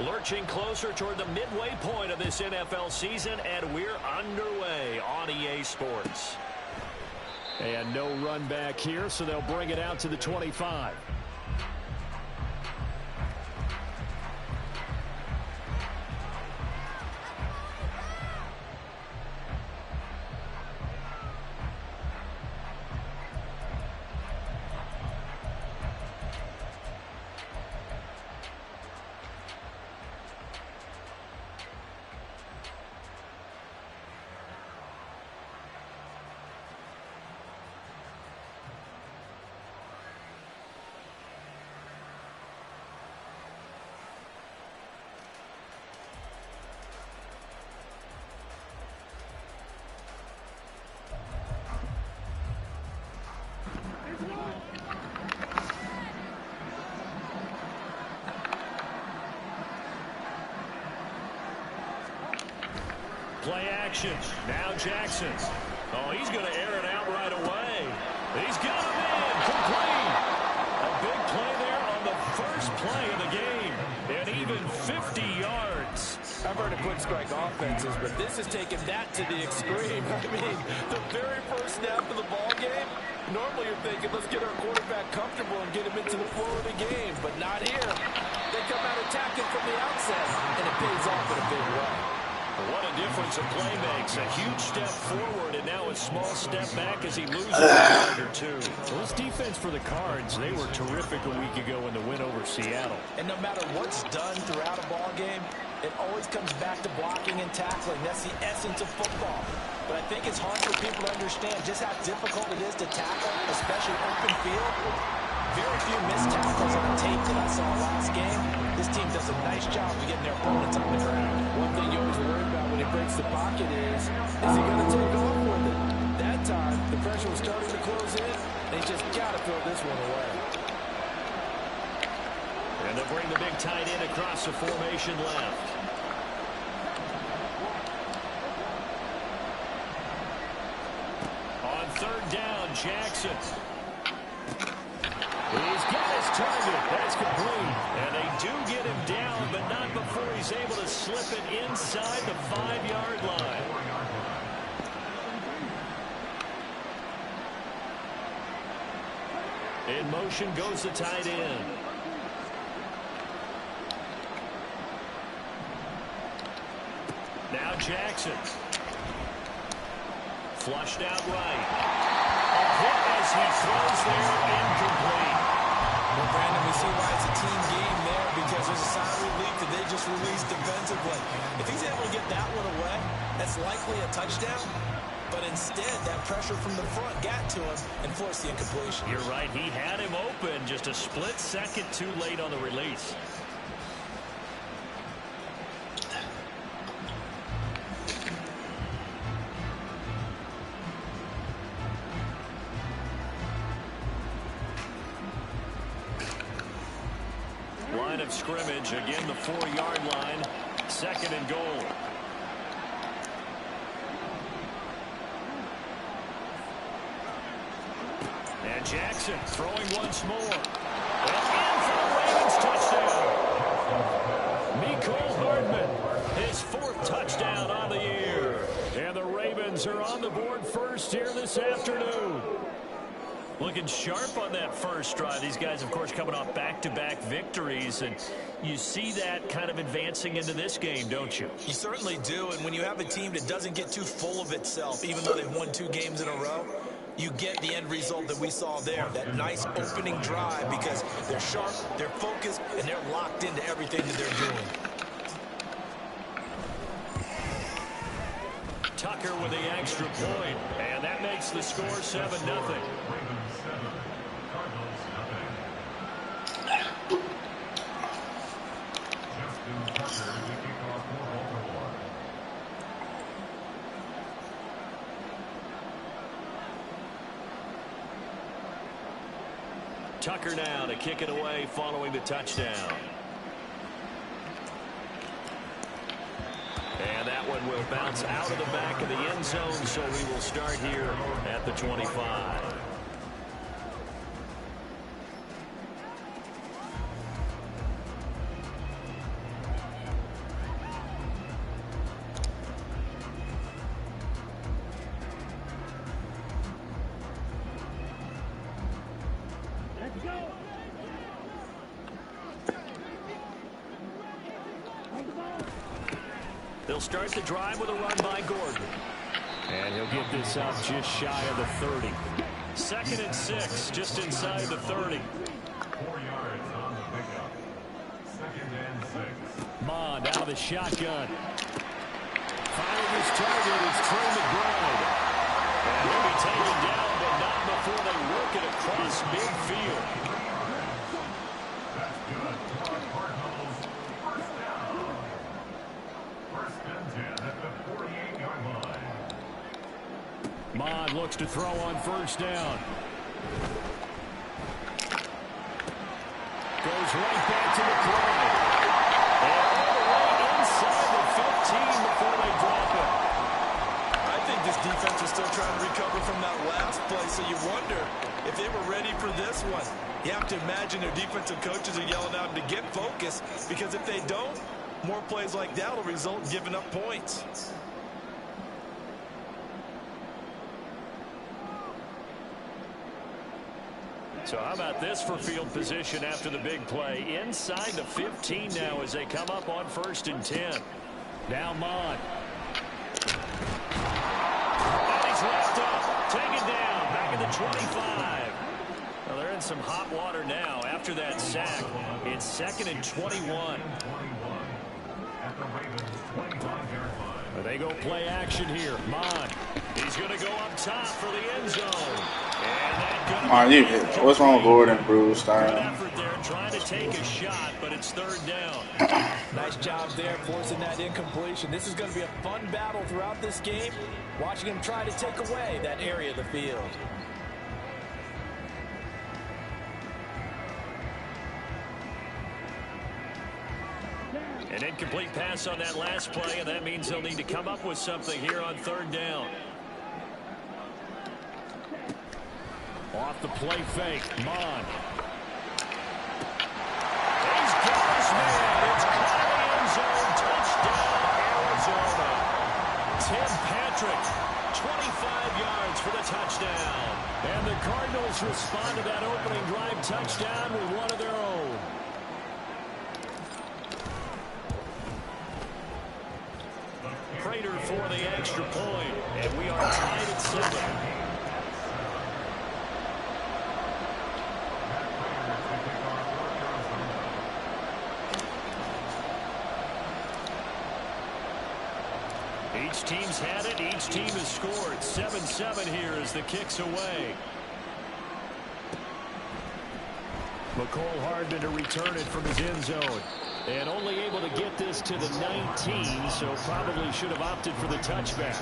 Lurching closer toward the midway point of this NFL season, and we're underway on EA Sports. And no run back here, so they'll bring it out to the 25. Play action. Now Jackson. Oh, he's going to air it out right away. He's got him in. Complete. A big play there on the first play of the game. And even 50 yards. I've heard of quick strike offenses, but this is taking that to the extreme. I mean, the very first snap of the ball game, normally you're thinking, let's get our quarterback comfortable and get him into the flow of the game. But not here. They come out attacking from the outset, and it pays off in a big way. What a difference a play makes. A huge step forward and now a small step back as he loses a yard or two. Those defense for the Cards, they were terrific a week ago in the win over Seattle. And no matter what's done throughout a ball game, it always comes back to blocking and tackling. That's the essence of football. But I think it's hard for people to understand just how difficult it is to tackle, especially open field. Very few missed tackles on the tape that I saw last game. This team does a nice job of getting their opponents on the ground. One thing you always worry about when he breaks the pocket is he going to take off with it? That time, the pressure was starting to close in, and he just got to throw this one away. And they'll bring the big tight end across the formation left. On third down, Jackson. He's got his target. That's complete. And they do get him down, but not before he's able to slip it inside the 5-yard line. In motion goes the tight end. Now Jackson. Flushed out right. A hit as he throws there, incomplete. Well, Brandon, we see why it's a team game there because there's a sign of relief that they just released defensively. If he's able to get that one away, that's likely a touchdown. But instead, that pressure from the front got to him and forced the incompletion. You're right. He had him open, just a split second too late on the release. Line of scrimmage, again the 4-yard line, 2nd and goal. And Jackson throwing once more. And in for the Ravens touchdown. Mecole Hardman, his 4th touchdown on the year. And the Ravens are on the board first here this afternoon. Looking sharp on that first drive. These guys, of course, coming off back-to-back victories, and you see that kind of advancing into this game, don't you? You certainly do, and when you have a team that doesn't get too full of itself, even though they've won 2 games in a row, you get the end result that we saw there, that nice opening drive, because they're sharp, they're focused, and they're locked into everything that they're doing. Tucker with the extra point, and that makes the score 7-0. Tucker now to kick it away following the touchdown. And that one will bounce out of the back of the end zone, so we will start here at the 25. He'll start the drive with a run by Gordon. And he'll get this up just shy of the 30. 2nd and 6, just inside the 30. 4 yards on the pickup. 2nd and 6. Mond out of the shotgun. Firing his target is Trey McBride. And he'll be taken down, but not before they work it across midfield. That's good. Cardinals first down. 1st and 10 at the 48-yard line. Mond looks to throw on 1st down. Goes right back to McBride. And all the way inside the 15 before they drop it. I think this defense is still trying to recover from that last play, so you wonder if they were ready for this one. You have to imagine their defensive coaches are yelling at them to get focused, because if they don't, more plays like that will result in giving up points. So how about this for field position after the big play? Inside the 15 now as they come up on 1st and 10. Now Mond. And he's left up. Taken down. Back at the 25. Well, they're in some hot water now after that sack. It's 2nd and 21. At the Ravens 25-yard line. They go play action here. Mond. He's going to go up top for the end zone. And that Come on, you hit. What's wrong with Gordon, Bruce? good effort there trying to take a shot, but it's 3rd down. Nice job there forcing that incompletion. This is going to be a fun battle throughout this game, watching him try to take away that area of the field. An incomplete pass on that last play, and that means they'll need to come up with something here on 3rd down. Off the play fake. Mond. He's got his man. It's caught in the end zone. Touchdown, Arizona. Tim Patrick, 25 yards for the touchdown. And the Cardinals respond to that opening drive touchdown with one of their own. Prater for the extra point, and we are tied at 7. Each team's had it. Each team has scored. 7-7 here as the kick's away. McCole Hardman to return it from his end zone. And only able to get this to the 19, so probably should have opted for the touchback.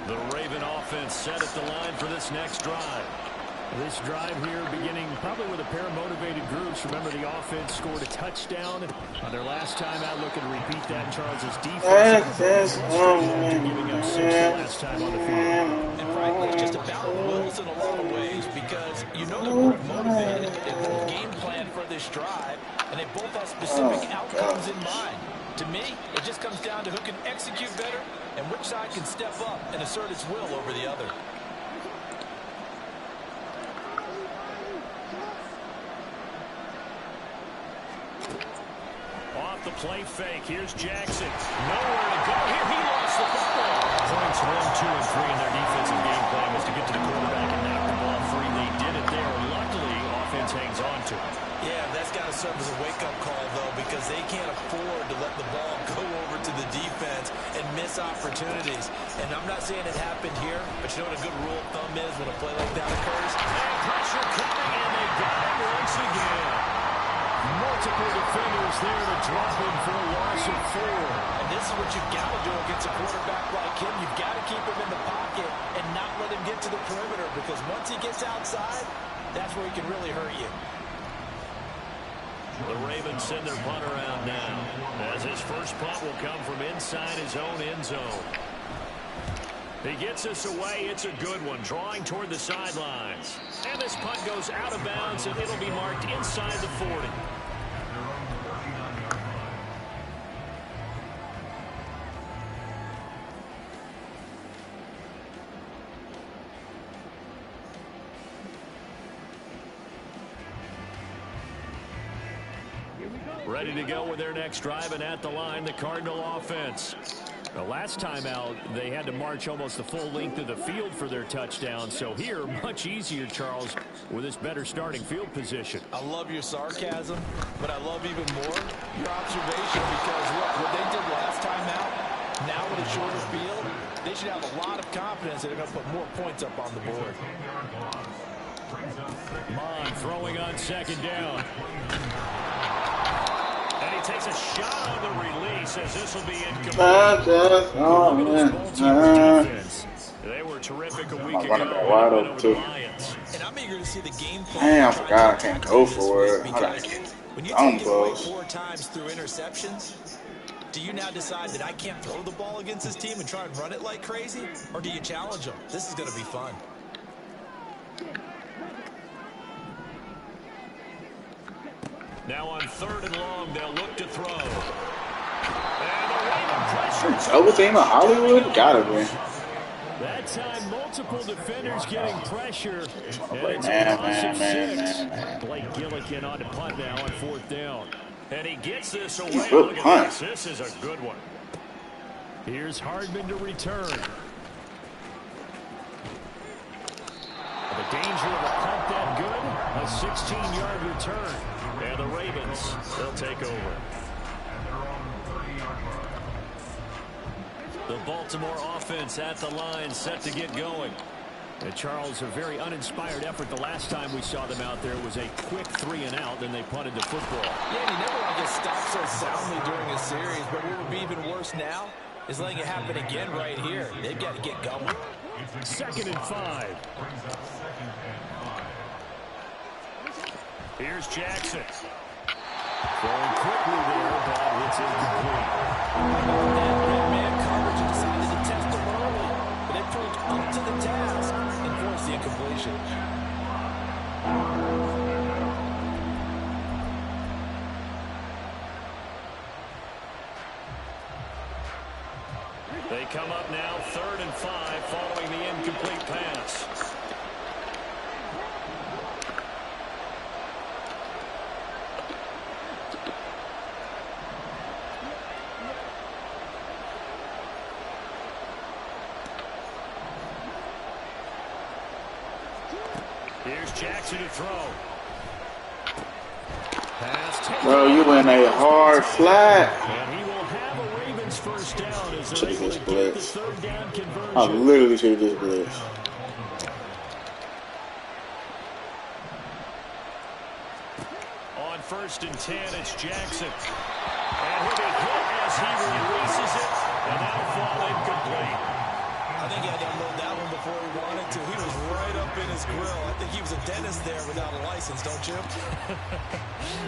The Raven offense set at the line for this next drive. This drive here beginning probably with a pair of motivated groups. Remember, the offense scored a touchdown on their last time out, looking to repeat that. Charles's defense giving up 6 the last time on the field. And frankly, it's just about wills in a lot of ways, because you know they're both motivated. They both game plan for this drive, and they both have specific outcomes in mind. To me, it just comes down to who can execute better and which side can step up and assert its will over the other. Off the play fake. Here's Jackson. Nowhere to go. Here he lost the football. Points 1, 2, and 3 in their defensive game plan was to get to the quarterback and knock the ball free. They did it there. Luckily, offense hangs on to it. Yeah, that's got to serve as a wake-up call, though, because they can't afford to let the ball go over to the defense and miss opportunities. And I'm not saying it happened here, but you know what a good rule of thumb is when a play like that occurs? And pressure coming, and they got him once again. Multiple defenders there to drop him for a loss of 4. And this is what you've got to do against a quarterback like him. You've got to keep him in the pocket and not let him get to the perimeter, because once he gets outside, that's where he can really hurt you. The Ravens send their punt around now, as his first punt will come from inside his own end zone. He gets this away. It's a good one, drawing toward the sidelines. And this punt goes out of bounds, and it'll be marked inside the 40. Ready to go with their next drive, and at the line, the Cardinal offense. The last time out, they had to march almost the full length of the field for their touchdown. So here, much easier, Charles, with this better starting field position. I love your sarcasm, but I love even more your observation, because look, what they did last time out, now with a shorter field, they should have a lot of confidence that they're going to put more points up on the board. Mon throwing on second down. And he takes a shot on the release, as this will be incomplete. They were terrific a week ago over the Lions. And I'm eager to see the game plan. Damn, I forgot I can't go for it. When you take it away 4 times through interceptions, do you now decide that I can't throw the ball against this team and try and run it like crazy? Or do you challenge them? This is going to be fun. Now on 3rd and long, they'll look to throw. And the Raven pressure. Double team of Hollywood? Gotta be. That time, multiple defenders getting pressure. And it's Man. Blake Gillikin on the punt now on 4th down. And he gets this away. Good Look at punt. this. This is a good one. Here's Hardman to return. The danger of a punt that good. A 16-yard return. And the Ravens, they'll take over. The Baltimore offense at the line, set to get going. And Charles, a very uninspired effort. The last time we saw them out there was a quick 3-and-out, then they punted the football. Yeah, you never want to get stopped so soundly during a series, but what would be even worse now is letting it happen again right here. They've got to get going. 2nd and 5. Here's Jackson. Throwing quickly there, but it's incomplete. That man coverage decided to test them early, but they proved up to the task and forced the incompletion. They come up now 3rd and 5 following the incomplete pass. Here's Jackson to throw. Bro, you in a hard flat. And he will have a Ravens first down as they're Should've able just to get the blitzed. 3rd down conversion. I literally should have just blitzed. On 1st and 10, it's Jackson. And he'll be hit as he releases it, and that'll fall incomplete. I think he had to unload that one before he wanted to. He was right up in his grill. I think he was a dentist there without a license, don't you?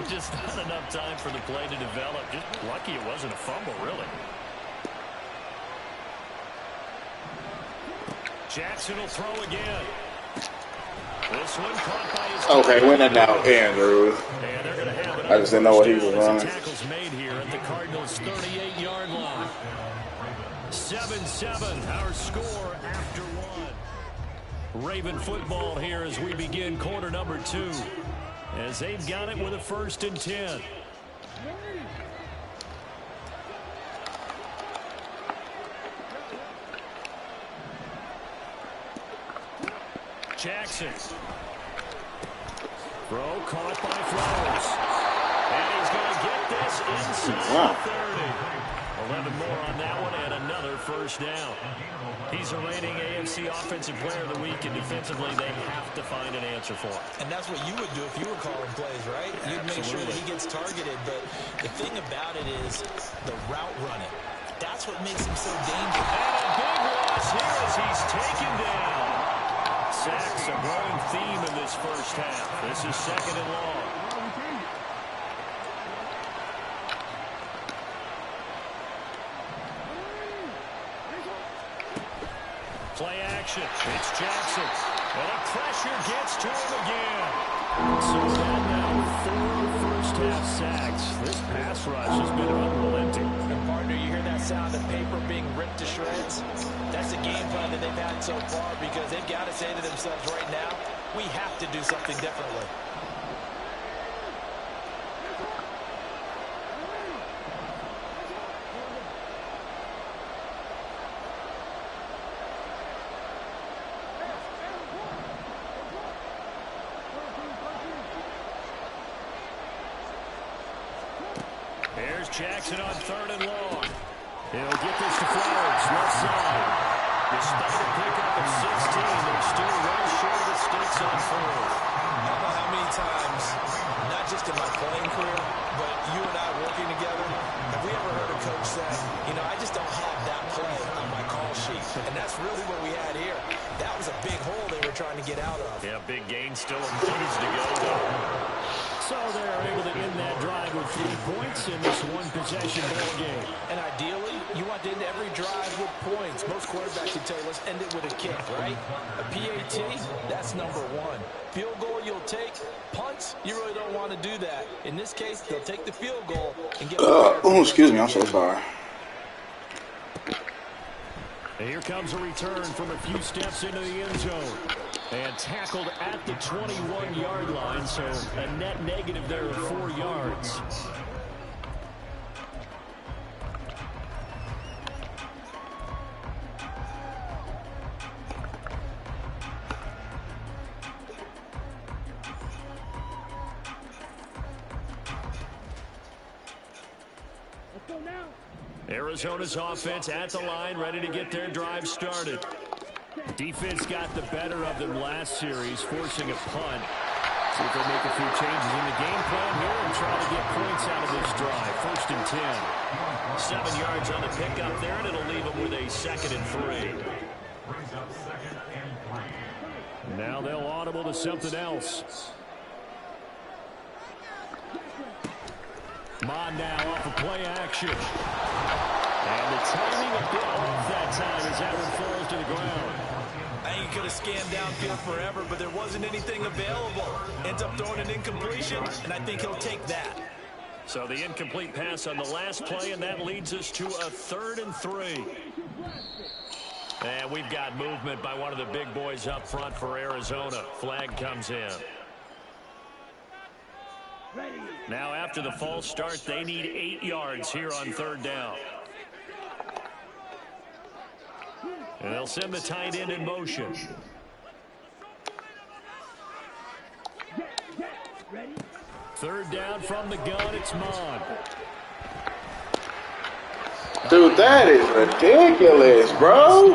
Just not enough time for the play to develop. Just lucky it wasn't a fumble, really. Jackson will throw again. This one caught by his Okay, when in doubt, Andrew. and they're going to have it. I just didn't know what he was running. Tackles made here at the Cardinals' 38-yard line. 7-7, our score after 1. Raven football here as we begin quarter number 2. As they've got it with a 1st and 10. Jackson. Throw caught by Flowers. And he's going to get this inside 30. 11 more on that one and another first down. He's a reigning AFC Offensive Player of the Week, and defensively they have to find an answer for him. And that's what you would do if you were calling plays, right? You'd make sure that he gets targeted. But the thing about it is the route running. That's what makes him so dangerous. And a big loss here as he's taken down. Sacks, a growing theme in this first half. This is 2nd and long. Play action. It's Jackson. And the pressure gets to him again. So that now 4 first-half sacks. This pass rush has been unrelenting. And partner, you hear that sound of paper being ripped to shreds? That's the game plan that they've had so far, because they've got to say to themselves right now, we have to do something differently. Jackson on 3rd and long. He'll get this to Flowers, left side. Despite a pickup of 16, they're still well short of the stakes on 4th. I don't know how many times, not just in my playing career, but you and I working together, have we ever heard a coach say, you know, I just don't have that play on my call sheet. And that's really what we had here. That was a big hole they were trying to get out of. Yeah, big gain, still a ways to go, though. So they're able to end that drive with 3 points in this one-possession ball game. And ideally, you want to end every drive with points. Most quarterbacks would tell you, let's end it with a kick, right? A PAT, that's number 1. Field goal you'll take. Punts, you really don't want to do that. In this case, they'll take the field goal and get oh, excuse me, I'm so sorry. And here comes a return from a few steps into the end zone. And tackled at the 21-yard line, so a net negative there of 4 yards. Arizona's offense at the line, ready to get their drive started. Defense got the better of them last series, forcing a punt. See if they make a few changes in the game plan here and try to get points out of this drive. 1st and 10. 7 yards on the pickup there, and it'll leave them with a 2nd and 3. Brings up 2nd and 3. Now they'll audible to something else. Mon now off of play action. And the timing a bit off that time as that one falls to the ground. I think he could have scanned downfield forever, but there wasn't anything available. Ends up throwing an incompletion, and I think he'll take that. So the incomplete pass on the last play, and that leads us to a 3rd and 3. And we've got movement by one of the big boys up front for Arizona. Flag comes in. Now after the false start, they need 8 yards here on 3rd down. And they'll send the tight end in motion. Third down from the gun, it's Mon. Dude, that is ridiculous, bro.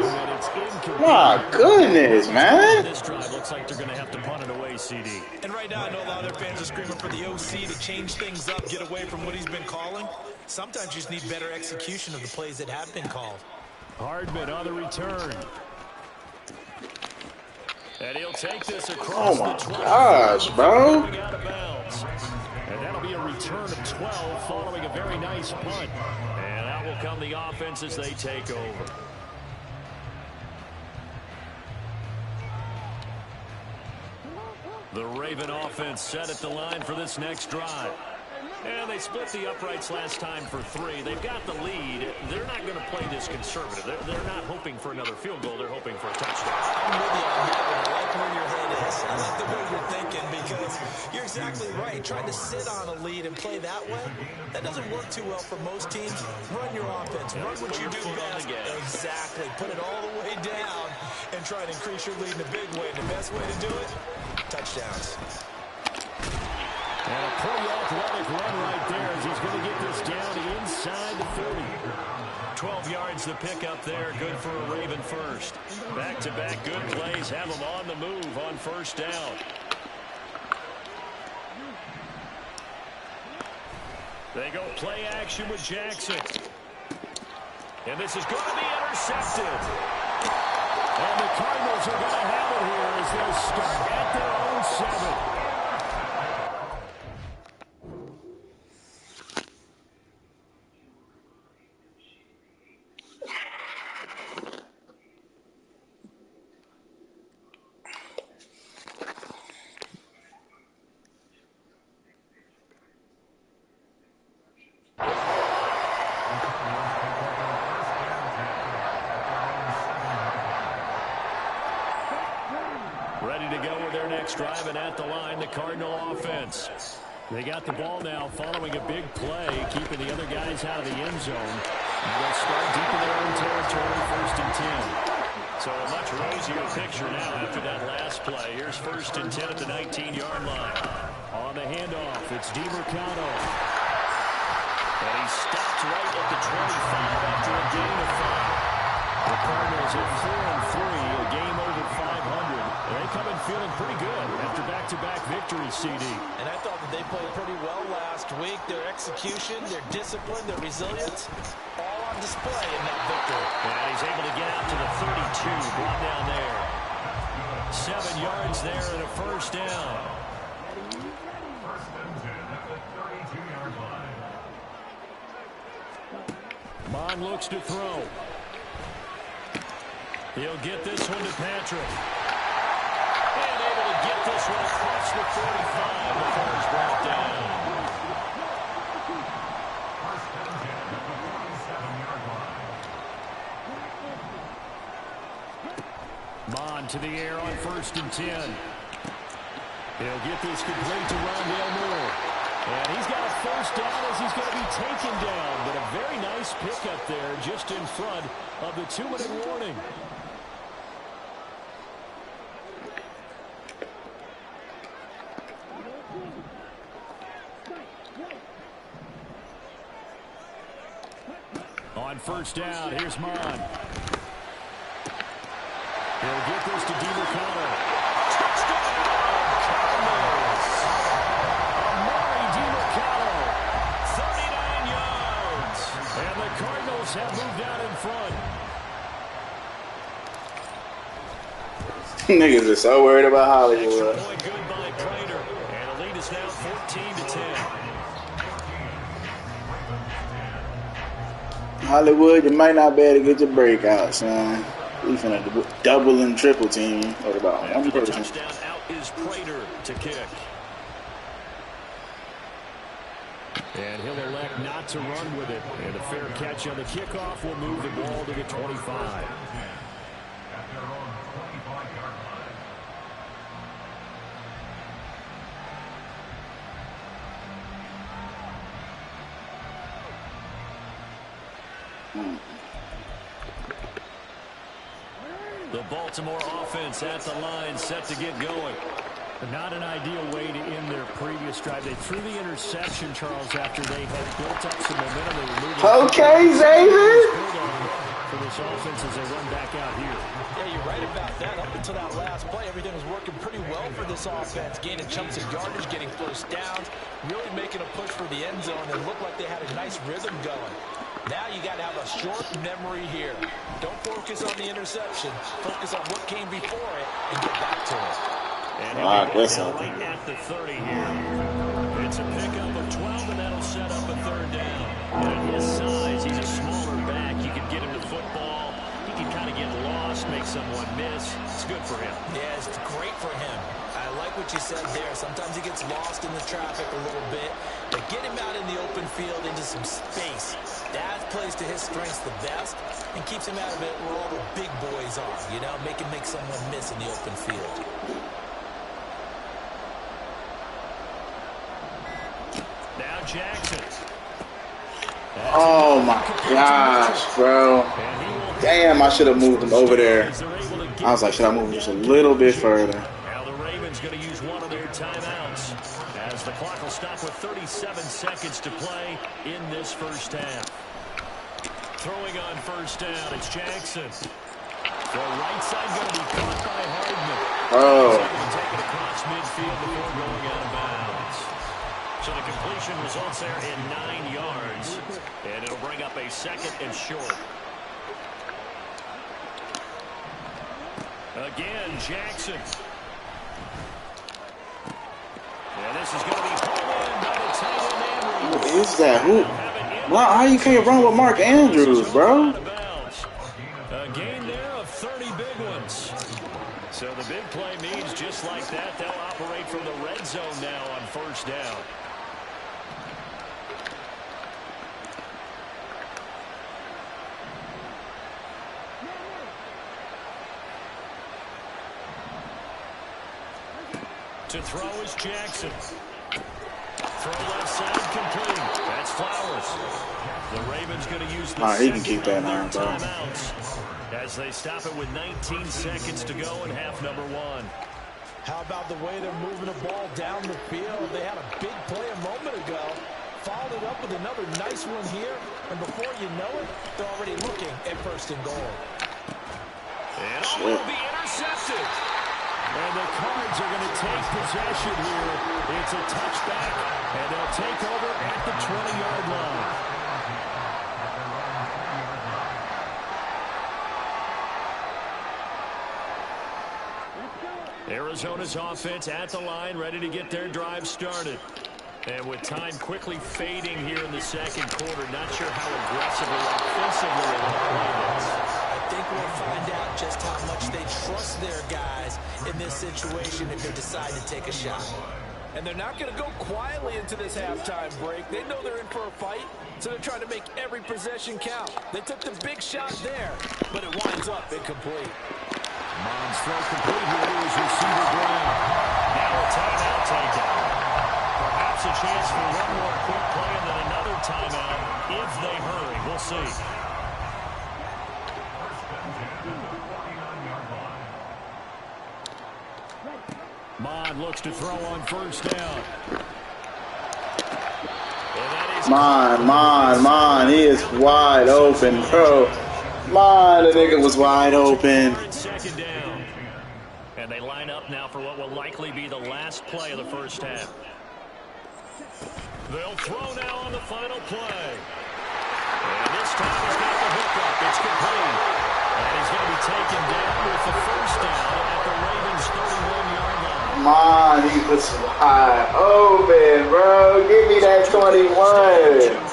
My goodness, man. This drive looks like they're going to have to punt it away, CD. And right now, I know a lot of their fans are screaming for the OC to change things up, get away from what he's been calling. Sometimes you just need better execution of the plays that have been called. Hardman on the return. And he'll take this across Oh my the 20. gosh, bro. Out of bounds. And that'll be a return of 12 following a very nice punt. And out will come the offense as they take over. The Raven offense set at the line for this next drive. And they split the uprights last time for 3. They've got the lead. They're not going to play this conservative. They're not hoping for another field goal. They're hoping for a touchdown. I'm with you on that one. I like where your head is. I like the way you're thinking because you're exactly right. Trying to sit on a lead and play that way, that doesn't work too well for most teams. Run your offense. Run what you do best. Exactly. Put it all the way down and try to increase your lead in a big way. And the best way to do it, touchdowns. And a pretty athletic run right there as he's going to get this down inside the 30. 12 yards to pick up there. Good for a Raven first. Back-to-back good plays have them on the move on 1st down. They go play action with Jackson. And this is going to be intercepted. And the Cardinals are going to have it here as they start at their own 7. Driving at the line, the Cardinal offense. They got the ball now following a big play, keeping the other guys out of the end zone. And they'll start deep in their own territory, 1st and 10. So a much rosier picture now after that last play. Here's 1st and 10 at the 19-yard line. On the handoff, it's DiMercado. And he stopped right at the 25 after a gain of 5. The Cardinals at 4-3, a game over 500. They come in feeling pretty good after back-to-back victories, CD. And I thought that they played pretty well last week. Their execution, their discipline, their resilience, all on display in that victory. And he's able to get out to the 32, brought down there. 7 yards there and a first down. First and 10 at the 32-yard line. Mon looks to throw. He'll get this one to Patrick. And able to get this one across the 45 before it's brought down. First and 10 at the 47-yard line. Mon to the air on 1st and 10. He'll get this complete to Rondale Moore. And he's got a first down as he's going to be taken down. But a very nice pickup there just in front of the 2-minute warning. On 1st down, here's Mon. He'll get this to DiMercado. Touchdown, Cardinals! Amari DiMercado, 39 yards. And the Cardinals have moved out in front. Niggas are so worried about Hollywood. Extra point good by Prater. And the lead is now 14-10. Hollywood, you might not be able to get your breakout, son. We finna double and triple team. What about one After the person? touchdown, out is Prater to kick. And he'll elect not to run with it. And a fair catch on the kickoff will move the ball to the 25. At their own 25-yard line. The Baltimore offense at the line, set to get going. Not an ideal way to end their previous drive. They threw the interception, Charles, after they had built up some momentum. They were moving Okay, Xavier. for this offense as they run back out here. Yeah, you're right about that. Up until that last play, everything was working pretty well for this offense. Gaining chunks of yardage, getting first downs, really making a push for the end zone, and looked like they had a nice rhythm going. Now you got to have a short memory here. Don't focus on the interception. Focus on what came before it and get back to it. And Ah, he'll be that's down something. right at the 30 here. It's a pickup of 12, and that'll set up a 3rd down. And at his size, he's a smaller back. You can get him the football. He can kind of get lost, make someone miss. It's good for him. Yeah, it's great for him. I like what you said there. Sometimes he gets lost in the traffic a little bit. But get him out in the open field into some space. That plays to his strengths the best and keeps him out of it where all the big boys are. You know, make him make someone miss in the open field. Now Jackson. Oh my gosh, bro. Damn, I should have moved him over there. I was like, should I move him just a little bit further? Now the Ravens going to use one of their timeouts as the clock will stop with 37 seconds to play in this first half. Throwing on 1st down, it's Jackson. The right side going to be caught by Hardman. Oh. He's able to take it across midfield before going out of bounds. So the completion results there in 9 yards. And it'll bring up a 2nd and short. Again, Jackson. And this is going to be pulled in by the tight end Andrews. What is that? Who? Wow, how you can't run with Mark Andrews, bro? A gain there of 30 big ones. So the big play means just like that, they'll operate from the red zone now on 1st down. To throw is Jackson. Throw left side complete. That's Flowers. The Ravens going to use the He can second keep that of their on, bro. timeouts as they stop it with 19 seconds to go in half number 1. How about the way they're moving the ball down the field? They had a big play a moment ago. followed it up with another nice one here, and before you know it, they're already looking at 1st and goal. And it will be intercepted. And the Cards are going to take possession here. It's a touchback, and they'll take over at the 20-yard line. Arizona's offense at the line, ready to get their drive started. And with time quickly fading here in the second quarter, not sure how aggressively, offensively they want to play this. I think we'll find out just how much they trust their guys in this situation if they decide to take a shot. And they're not going to go quietly into this halftime break. They know they're in for a fight, so they're trying to make every possession count. They took the big shot there, but it winds up incomplete. Mond's throw complete here to his receiver, Brown. Now a timeout taken. Perhaps a chance for one more quick play and then another timeout if they hurry. We'll see. Mond looks to throw on 1st down. Mond. He is wide open, bro. Mond, the nigga was wide open. Second down. And they line up now for what will likely be the last play of the first half. They'll throw now on the final play. And this time he's got the hook up. It's complete. And he's going to be taken down with the 1st down at the Ravens' 31-yard line. Mond, he was wide open, bro. Give me that 21.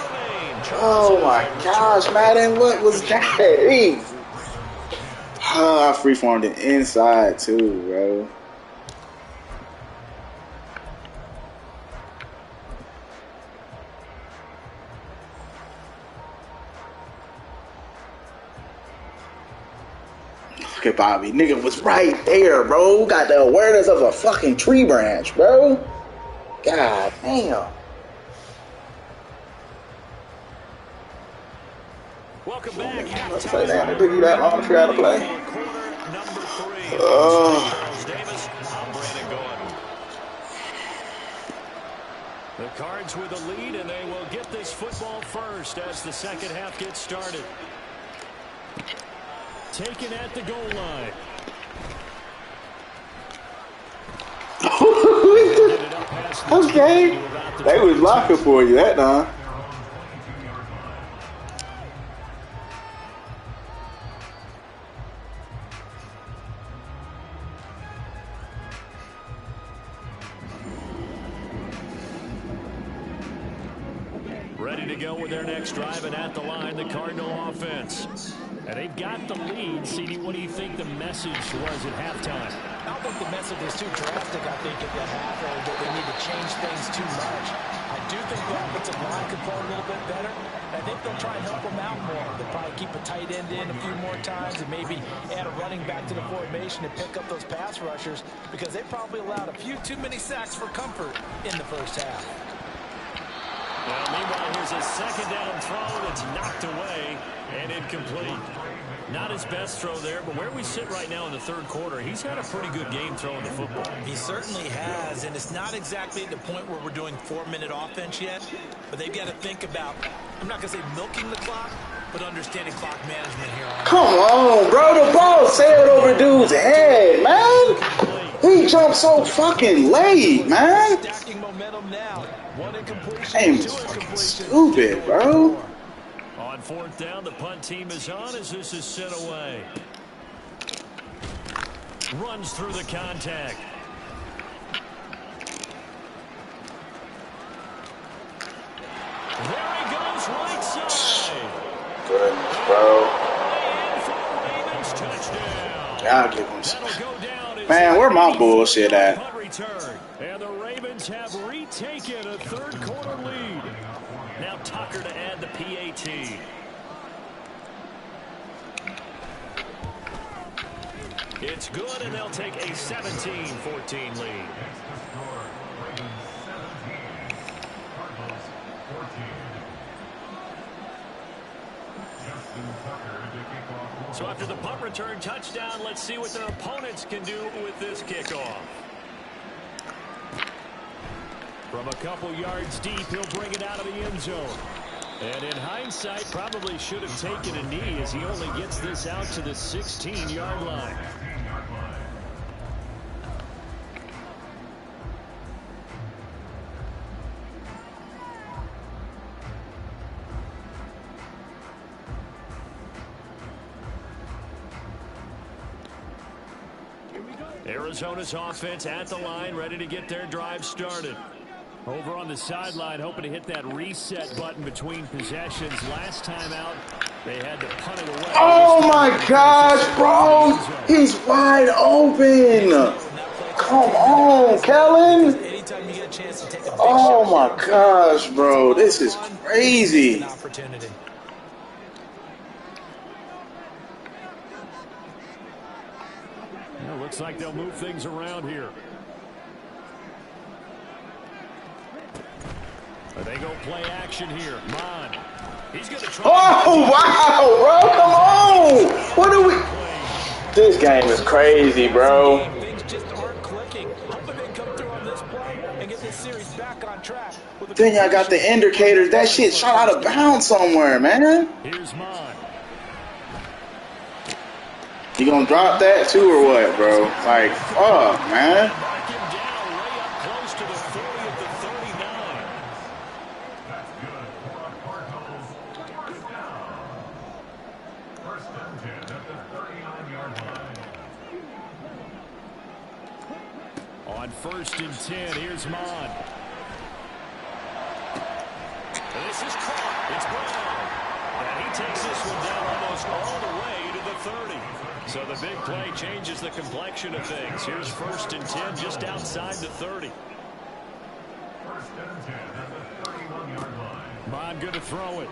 Oh my gosh, Madden, what was that? I freeformed it inside too, bro. Look at Bobby. Nigga was right there, bro. Got the awareness of a fucking tree branch, bro. God damn. Welcome back. Play that. It took you that long to figure out to play. The Cards with the lead, and they will get this football first as the second half gets started. Taken at the goal line. Okay. They was locking for you that time. Ready to go with their next drive, and at the line, the Cardinal offense. And they've got the lead. CD, what do you think the message was at halftime? I don't think the message was too drastic, I think, at the half, or that they need to change things too much. I do think the offensive line could play a little bit better. I think they'll try and help them out more. They'll probably keep a tight end in a few more times and maybe add a running back to the formation and pick up those pass rushers because they probably allowed a few too many sacks for comfort in the first half. Well, meanwhile, here's a second down throw that's knocked away and incomplete. Not his best throw there, but where we sit right now in the third quarter, he's had a pretty good game throwing the football. He certainly has, and it's not exactly at the point where we're doing 4-minute offense yet, but they've got to think about, I'm not going to say milking the clock, but understanding clock management here. Come on, bro. The ball sailed over dude's head, man. He jumped so fucking late, man. Stacking momentum now. One incompletion, Game is fucking stupid, bro. On 4th down, the punt team is on as this is sent away. Runs through the contact. There he goes, right side. Goodness, bro. Ravens touchdown. I'll give him some. Man, where my bullshit at? And the Ravens have retaken a third quarter lead. Now Tucker to add the PAT. It's good, and they'll take a 17-14 lead. So after the punt return touchdown, let's see what their opponents can do with this kickoff. From a couple yards deep, he'll bring it out of the end zone. And in hindsight, probably should have taken a knee as he only gets this out to the 16-yard line. Arizona's offense at the line, ready to get their drive started. Over on the sideline, hoping to hit that reset button between possessions. Last time out, they had to punt it away. Oh my gosh, bro. He's wide open. Come on, Kellen. Oh my gosh, bro. This is crazy. Looks like they'll move things around here. They go play action here. Mon. He's going to try. Oh, wow, bro. Come on. What are we? This game is crazy, bro. Things just aren't clicking. Hoping they come through on this play and get this series back on track. Then y'all got the indicators. That shit shot out of bounds somewhere, man. Here's Mon. You gonna drop that too or what, bro? Like, fuck, man. Mark him down way up close to the 40 of the 39. That's good for the Cardinals. First down. First and 10 at the 39-yard line. On 1st and 10, here's Mon. This is caught. It's Brown. And he takes this one down almost all the way to the 30. So the big play changes the complexion of things. Here's 1st and 10 just outside the 30. First and 10 at the 31-yard line. Mon good to throw it.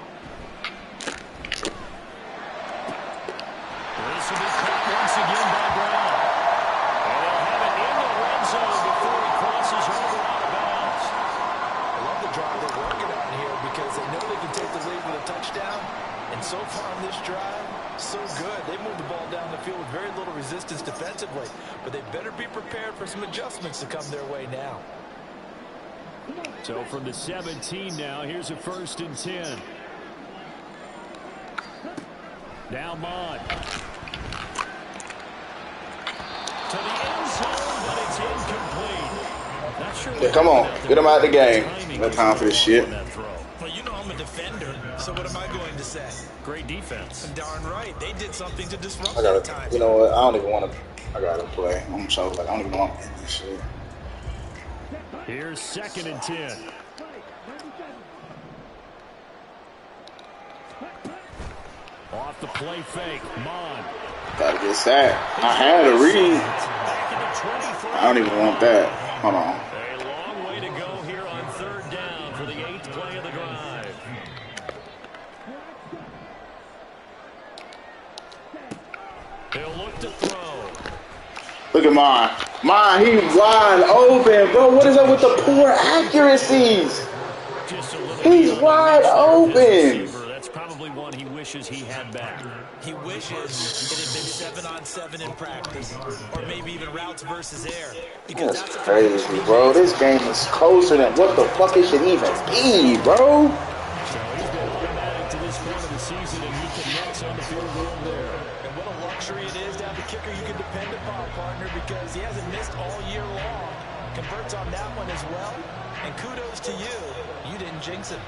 This will be caught once again by Brown. And they'll have it in the red zone before he crosses over out of bounds. I love the drive they're working on here because they know they can take the lead with a touchdown. And so far on this drive, so good. They moved the ball down the field with very little resistance defensively. But they better be prepared for some adjustments to come their way now. So from the 17 now, here's a 1st and 10. Now Mon. To the end zone, but it's incomplete. Not sure. Yeah, come on, get him out of the game. No time for this shit. Well, you know I'm a defender, so what am I going to say? Great defense. Darn right. They did something to disrupt I that gotta, time. you know what? I don't even want to. I gotta play. I'm so like I don't even know I'm in this shit. Here's 2nd and 10. Off the play fake, Mon. Gotta get sacked. I had a read. I don't even want that. Hold on. A long way to go here on 3rd down for the 8th play of the drive. He'll look to throw. Look at mine. Mine, he wide open, bro. What is up with the poor accuracies? He's wide open. That's probably one he wishes he had back. He wishes it had been 7-on-7 in practice, or maybe even routes versus air. That's crazy, bro. This game is closer than what the fuck it should even be, bro. So he's been automatic to this point of the season, and he connects on the field goal there. And what a luxury it is to have a kicker you can depend upon, partner, because he hasn't missed all year long. Converts on that one as well, and kudos to you. You didn't jinx it.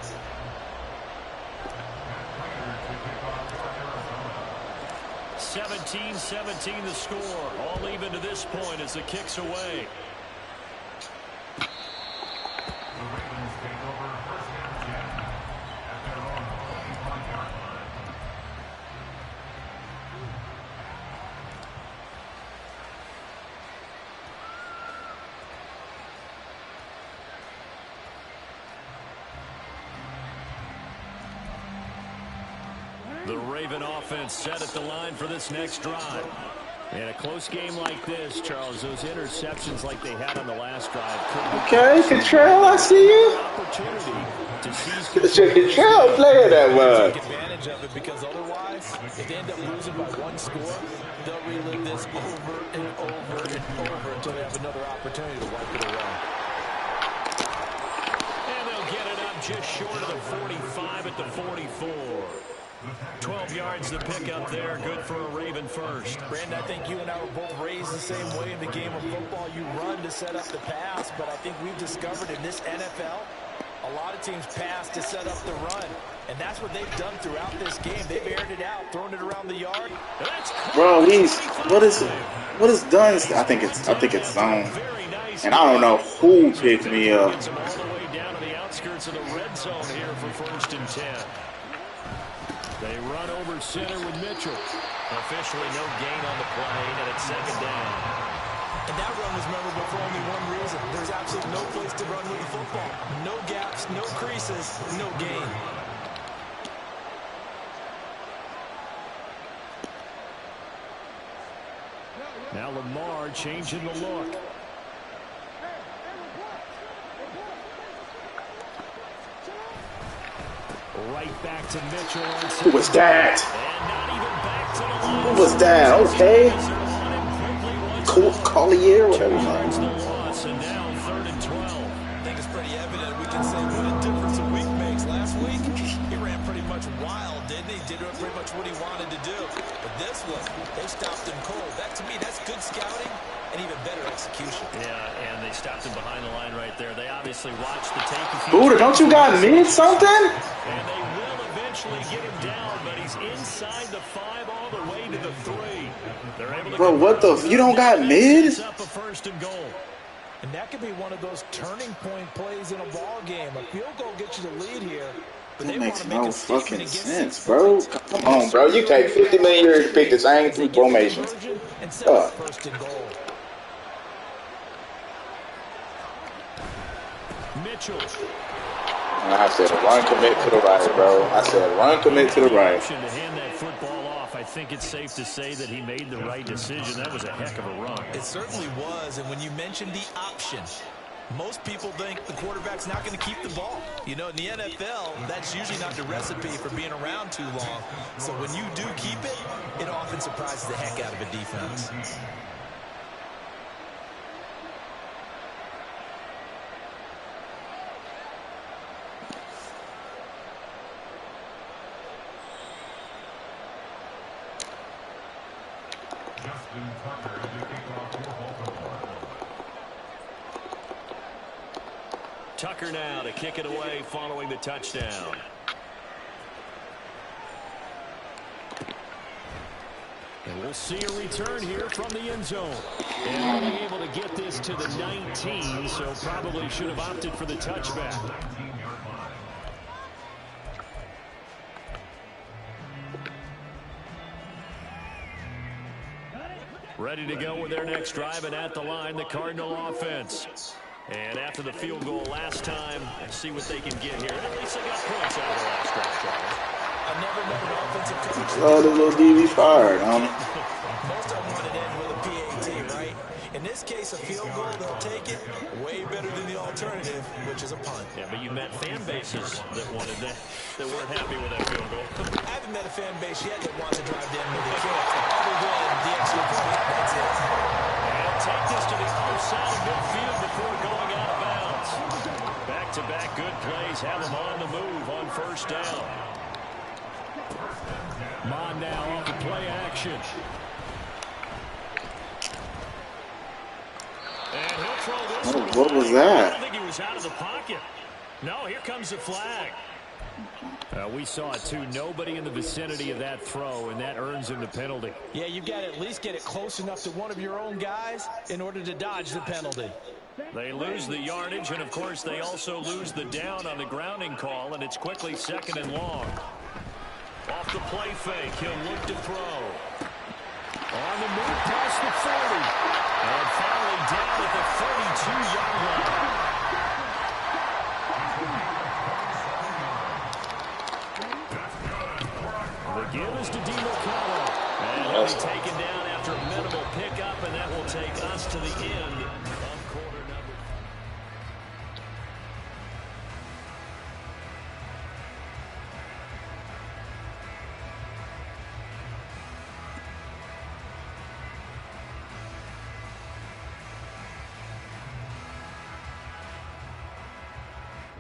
17-17 the score. All even to this point as the kick's away. The Ravens take over first and 10 at their own 25-yard line. The Raven offense set at the line for this next drive. In a close game like this, Charles, those interceptions like they had on the last drive could be Okay, Contrell, I see you. opportunity to seize Contrell playing that one. Take advantage of it, because otherwise, if they end up losing by one score, they'll relive this over and over and over until they have another opportunity to wipe it away. just short of the 45 at the 44. 12 yards to pick up there. Good for a Raven first. Brandon, I think you and I were both raised the same way in the game of football. You run to set up the pass, but I think we've discovered in this NFL, a lot of teams pass to set up the run. And that's what they've done throughout this game. They've aired it out, thrown it around the yard. Bro, what is done? I think it's zone. And I don't know who picked me up. All the way down to the outskirts of the red zone here for 1st and 10. They run over center with Mitchell. Officially no gain on the play, and it's 2nd down. And that run was memorable for only one reason. There's absolutely no place to run with the football. No gaps, no creases, no gain. Now Lamar changing the look. Right back to Mitchell. Who was that? And not even back to the line. Who was that? Okay. Collier, whatever his name is. The loss, and now 3rd and 12. I think it's pretty evident. We can say what a difference a week makes. Last week, he ran pretty much wild, didn't he? Did pretty much what he wanted to do. But this one, they stopped him cold. That, to me, that's good scouting and even better execution. Yeah, and they stopped him behind the line right there. They obviously watched the tape. Buddha, don't you got mid something? And they will eventually get him down, but he's inside the 5 all the way to the 3. They're able to Bro, what the? You don't got mid? up a 1st and goal. And that could be one of those turning point plays in a ball game. A field goal gets you the lead here. But That they makes want to make no a statement fucking against sense, 6 bro. points. Come on, bro. You take 50 million years to pick the same two formations. And set up 1st and goal. Mitchell. I said run commit to the right, bro. I said run commit to the right. To hand that football off, I think it's safe to say that he made the right decision. That was a heck of a run. It certainly was. And when you mentioned the option, most people think the quarterback's not going to keep the ball. You know, in the NFL, that's usually not the recipe for being around too long. So when you do keep it, it often surprises the heck out of a defense. Tucker now to kick it away following the touchdown. And we'll see a return here from the end zone. And only able to get this to the 19, so probably should have opted for the touchback. Ready to go with their next drive, and at the line, the Cardinal offense. And after the field goal last time, see what they can get here. At least they got points out of the last drive, Charles. I've never met an offensive coach. Oh, the little DB fired, homie. Most of them want it in with a PAT, right? In this case, a field goal, they'll take it way better than the alternative, which is a punt. Yeah, but you met fan bases that wanted that weren't happy with that field goal. I haven't met a fan base yet that wants to drive down with a kick, other than the extra point. That's it. And take this to the other side of midfield before going out of bounds. Back-to-back good plays have them on the move on 1st down. Mon now off the play action. And he'll throw this one. What was that? I don't think he was out of the pocket. No, here comes the flag. We saw it too. Nobody in the vicinity of that throw, and that earns him the penalty. Yeah, you've got to at least get it close enough to one of your own guys in order to dodge the penalty. They lose the yardage, and of course they also lose the down on the grounding call, and it's quickly 2nd and long. Off the play fake, he'll look to throw. On the move past the 40. And finally down at the 32-yard line. The give is to DeMarcano. And he'll be taken down after a minimal pickup, and that will take us to the end of quarter number.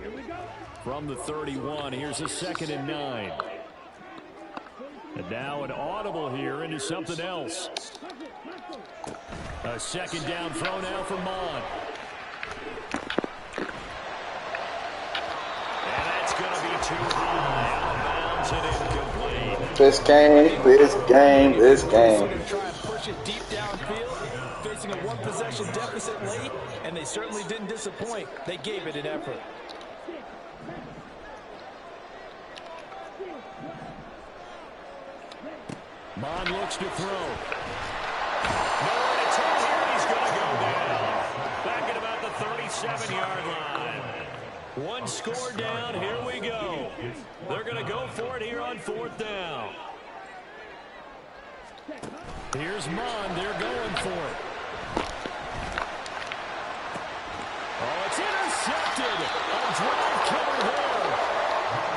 Here we go. from the 31. Here's a 2nd and 9. And now an audible here into something else. A 2nd down throw now for Mon. And that's going to be too high. Out of bounds and incomplete. This game. Try and push it deep downfield, facing a one-possession deficit late, and they certainly didn't disappoint. They gave it an effort. Mon looks to throw. Nowhere to turn here. He's going to go down. Back at about the 37-yard line. One score down. Here we go. They're going to go for it here on 4th down. Here's Mon. They're going for it. Oh, it's intercepted. A drive killer here.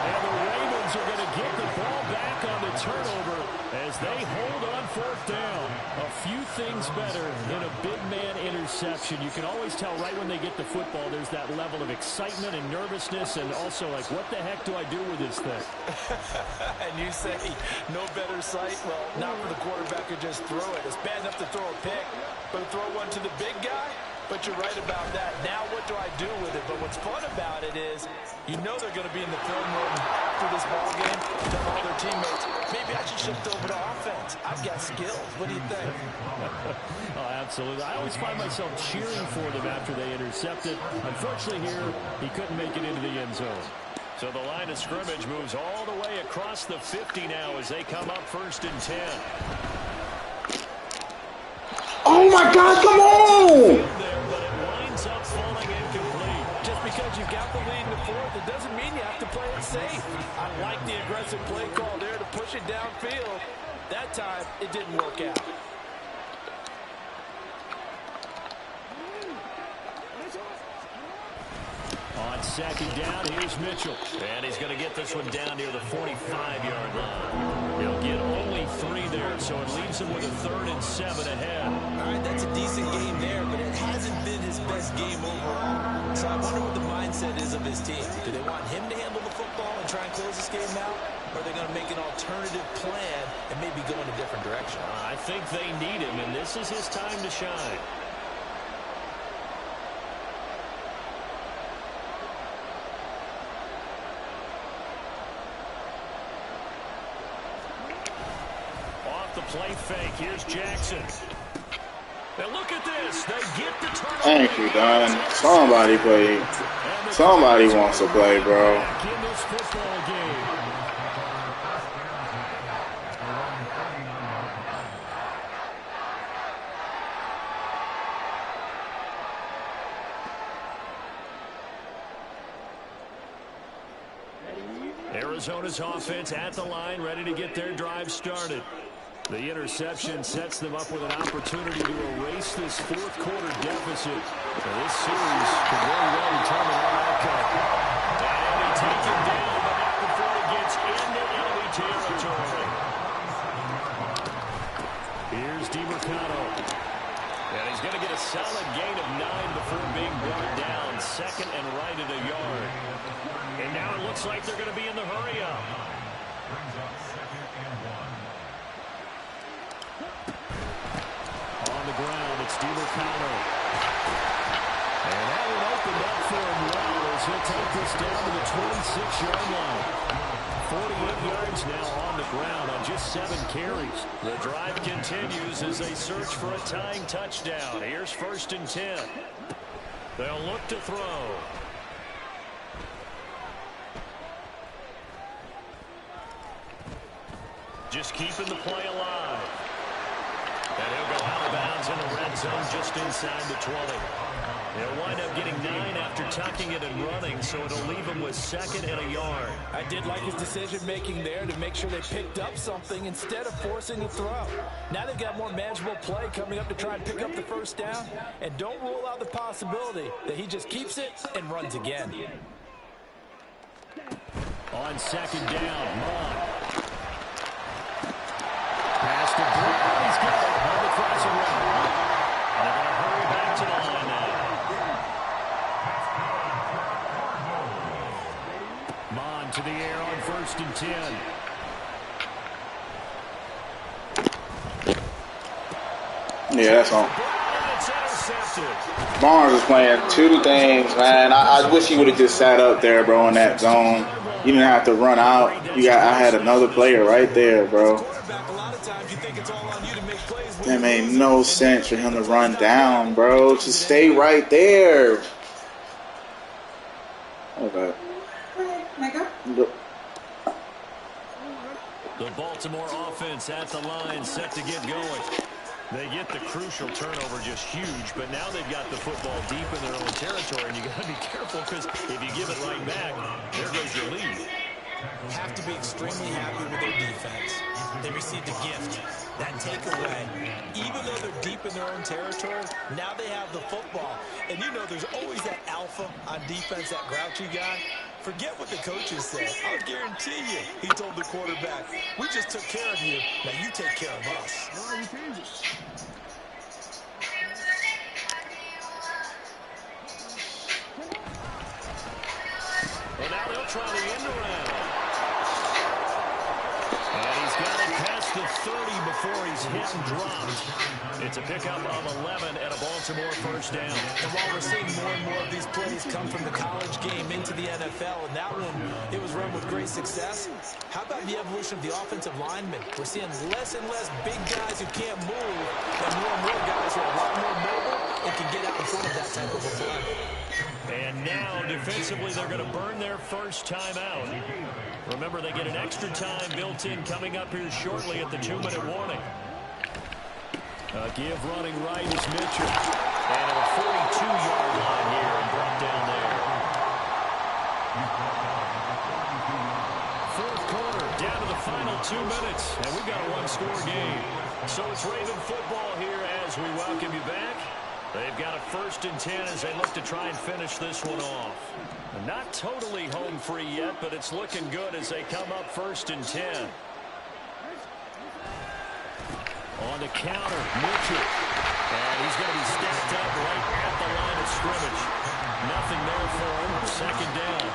And the Ravens are going to get the ball back on the turnover as they hold on 4th down. A few things better than a big man interception. You can always tell right when they get the football, there's that level of excitement and nervousness and also like, what the heck do I do with this thing? And you say, no better sight? Well, not for the quarterback to just throw it. It's bad enough to throw a pick, but to throw one to the big guy? But you're right about that. Now what do I do with it? But what's fun about it is you know they're going to be in the film room after this ball game. Tell all their teammates, maybe I should shift over to offense. I've got skills. What do you think? Oh, absolutely. I always find myself cheering for them after they intercept it. Unfortunately here, he couldn't make it into the end zone. So the line of scrimmage moves all the way across the 50 now as they come up 1st and 10. Oh my God, come on! But it winds up falling incomplete. Just because you've got the lead in the 4th, it doesn't mean you have to play it safe. I like the aggressive play call there to push it downfield. That time, it didn't work out. On 2nd down, here's Mitchell. And he's going to get this one down near the 45-yard line. He'll get only 3 there, so it leaves him with a 3rd and 7 ahead. All right, that's a decent game there, but it hasn't been his best game overall. So I wonder what the mindset is of his team. Do they want him to handle the football and try and close this game out? Or are they going to make an alternative plan and maybe go in a different direction? I think they need him, and this is his time to shine. The play fake. Here's Jackson. And look at this. They get the turnover. Thank you, Don. Somebody play. Somebody wants to play, bro. In this football game. Arizona's offense at the line, ready to get their drive started. The interception sets them up with an opportunity to erase this 4th quarter deficit. And this series could very well determine our outcome. And they take him down, but not before he gets into enemy territory. Here's DiMercado. And he's going to get a solid gain of 9 before being brought down. 2nd and right at a yard. And now it looks like they're going to be in the hurry-up. Brings up 2nd and 1. On the ground, it's DiMercado. And that one opened up for him well as he'll take this down to the 26-yard line. 48 yards now on the ground on just 7 carries. The drive continues as they search for a tying touchdown. Here's 1st and 10. They'll look to throw. Just keeping the play alive. And he'll go out of bounds in the red zone just inside the 20. They'll wind up getting 9 after tucking it and running, so it'll leave him with 2nd and a yard. I did like his decision-making there to make sure they picked up something instead of forcing the throw. Now they've got more manageable play coming up to try and pick up the 1st down. And don't rule out the possibility that he just keeps it and runs again. On 2nd down, Mon. Pass to Brown. He's got it on the crossing route. And they're going to hurry back to the line now. out to the air on 1st and 10. Yeah, that's on. Barnes is playing two things, man. I wish he would have just sat up there, bro, in that zone. You didn't have to run out. I had another player right there, bro. That made no sense for him to run down, bro. Just stay right there. Okay. The Baltimore offense at the line, set to get going. They get the crucial turnover, just huge, but now they've got the football deep in their own territory, and you got to be careful because if you give it right back, there goes your lead. Have to be extremely happy with their defense. They received a gift. That takeaway, even though they're deep in their own territory, now they have the football. And you know there's always that alpha on defense, that grouchy guy. Forget what the coaches said. I'll guarantee you, he told the quarterback, we just took care of you. Now you take care of us. Well, now they'll try the end around. And he's got it past the 30 before he's hit and dropped. It's a pickup of 11 and a Baltimore first down. And while we're seeing more and more of these plays come from the college game into the NFL, and that one, it was run with great success, how about the evolution of the offensive linemen? We're seeing less and less big guys who can't move, and more guys who are a lot more mobile and can get out in front of that type of a play. And now, defensively, they're going to burn their first time out. Remember, they get an extra time built in coming up here shortly at the 2-minute warning. Give running right is Mitchell. And a 42-yard line here and brought down there. Fourth quarter, down to the final 2 minutes. And we've got a one-score game. So it's Raven football here as we welcome you back. They've got a 1st and 10 as they look to try and finish this one off. Not totally home free yet, but it's looking good as they come up 1st and 10. On the counter, Mitchell. And he's going to be stacked up right at the line of scrimmage. Nothing there for him. 2nd down.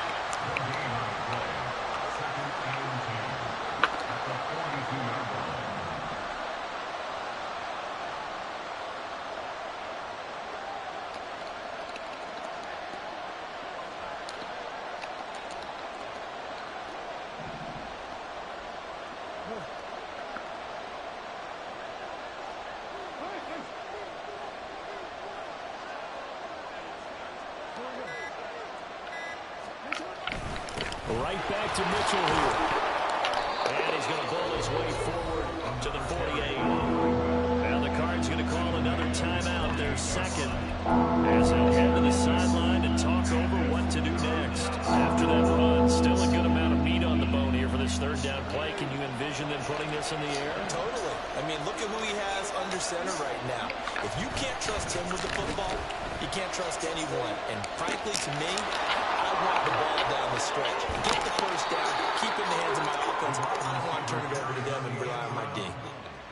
Right back to Mitchell here. And he's going to ball his way forward to the 48. Now the Cards going to call another timeout, their 2nd, as they'll head to the sideline and talk over what to do next. After that run, still a good amount of meat on the bone here for this 3rd down play. Can you envision them putting this in the air? Totally. I mean, look at who he has under center right now. If you can't trust him with the football, you can't trust anyone. And frankly, to me, I want the ball down the stretch. Get the first down, keep it in the hands of my offense. I don't want to turn it over to them and rely on my D.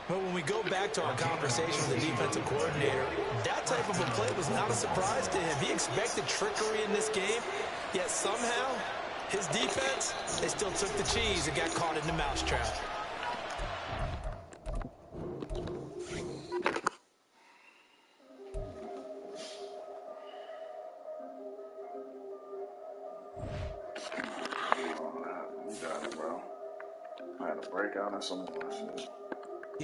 But when we go back to our conversation with the defensive coordinator, that type of a play was not a surprise to him. He expected trickery in this game, yet somehow his defense, they still took the cheese and got caught in the mousetrap. You got it, bro. I had a breakout and some more shit.